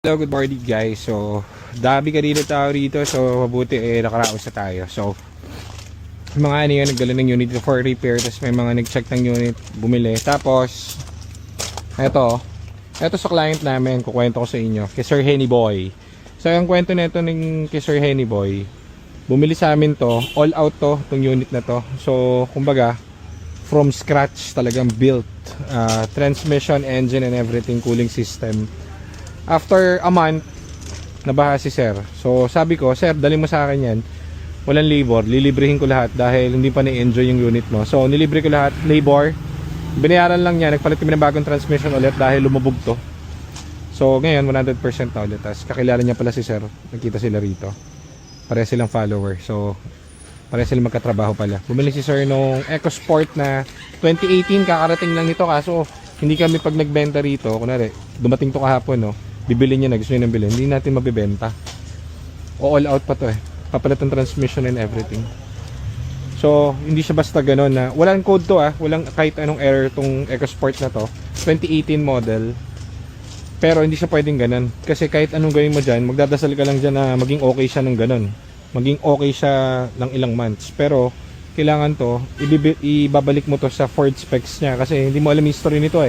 Hello, good morning guys. So, dami kanina tao rito. So, mabuti nakaraos na tayo. So, mga ano yun, nagdala ng unit for repair. Tapos may mga nag-check ng unit, bumili. Tapos, eto sa client namin, kukwento ko sa inyo. Kay Sir Henny Boy. So, ang kwento nito ng kay Sir Henny Boy, bumili sa amin to. All out to, itong unit na to. So, kumbaga, from scratch talagang built. Transmission, engine and everything, cooling system. After a month, nabaha si sir. So sabi ko, sir, dali mo sa akin yan. Walang labor, lilibrihin ko lahat dahil hindi pa na-enjoy yung unit mo. So nilibre ko lahat, labor. Binayaran lang niya, nagpalit kami ng bagong transmission ulit dahil lumubog to. So ngayon, 100% na ulit. Tapos kakilala niya pala si sir. Nakita sila rito. Pareha silang follower. So pareha silang magkatrabaho pala. Bumili si sir nung EcoSport na 2018, kakarating lang nito. Kaso hindi kami pag nagbenta rito, kunwari, dumating to kahapon, no? Bibili niya na, gusto niya nang bilhin, hindi natin mabibenta. O all out pa to papalit ang transmission and everything. So hindi siya basta gano'n na walang code to walang kahit anong error tong EcoSport na to, 2018 model. Pero hindi siya pwedeng gano'n kasi kahit anong gawin mo dyan, magdadasal ka lang dyan na maging okay siya ng gano'n, maging okay siya ng ilang months. Pero kailangan to ibabalik mo to sa Ford specs niya kasi hindi mo alam yung history nito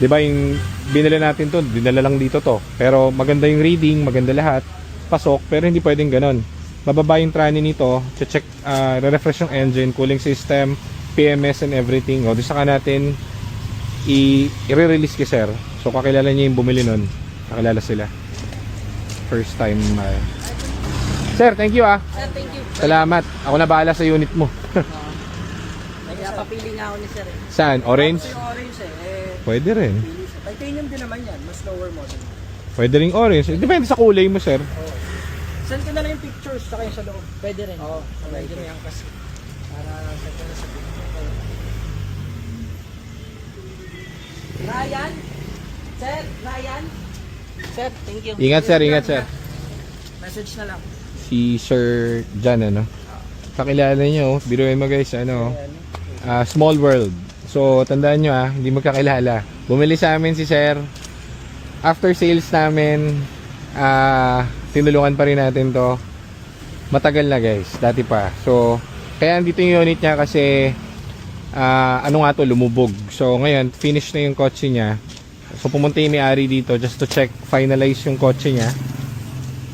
Diba yung binili natin to, dinala lang dito to. Pero maganda yung reading, maganda lahat, pasok, pero hindi pwedeng ganon. Mababa yung trani nito, check, re-refresh yung engine, cooling system, PMS and everything. O, doon saka natin i-release kay sir. So kakilala niya yung bumili nun. Kakilala sila. First time. Sir, thank you Sir, thank you. Salamat. Ako na bahala sa unit mo. Napapili nga ako ni sir. Saan? Orange? Yung orange Pwede rin. Titanium din naman yan, mas lower model. Pwede rin orange. Depende sa kulay mo, sir. Send ko na lang yung pictures saka yung sa loob. Pwede rin. Oo, pwede rin yan kasi. Para send ko na sa picture. Ryan? Sir, Ryan? Sir, thank you. Ingat, sir. Ingat, sir. Message na lang. Si Sir Jan, kakilala nyo, biruin mo guys, small world. So, tandaan nyo hindi magkakilala. Bumili sa amin si Sir. After sales namin, tinulungan pa rin natin to. Matagal na guys, dati pa. So, kaya andito yung unit niya kasi, lumubog. So, ngayon, finish na yung kotse niya. So, pumunta yung may-ari dito just to check, finalize yung kotse niya.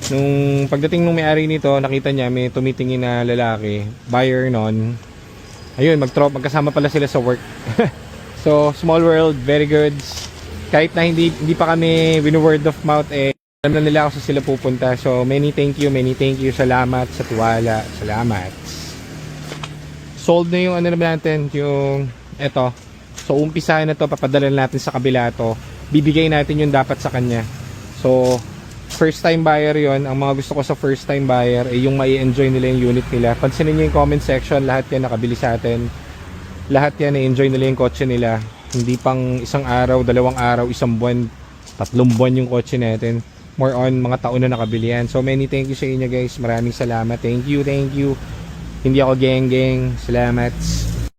Nung pagdating ng may-ari nito, nakita niya may tumitingin na lalaki, buyer nun. Ayun, magkasama pala sila sa work. So, small world, very good. Kahit na hindi pa kami word of mouth, alam na nila kung sila pupunta. So, many thank you. Salamat sa tiwala. Salamat. Sold na yung naman natin, yung eto. So, umpisahan na to, papadala natin sa kabila to. Bibigay natin yung dapat sa kanya. So, first time buyer yon. Ang mga gusto ko sa first time buyer yung mai-enjoy nila yung unit nila. Pansinin nyo yung comment section, lahat yan nakabili sa atin. Lahat yan na-enjoy nila yung kotse nila. Hindi pang isang araw, 2 araw, 1 buwan, 3 buwan yung kotse natin. More on mga taon na nakabili yan. So many thank you sa inyo guys. Maraming salamat. Thank you. Hindi ako geng. Salamat.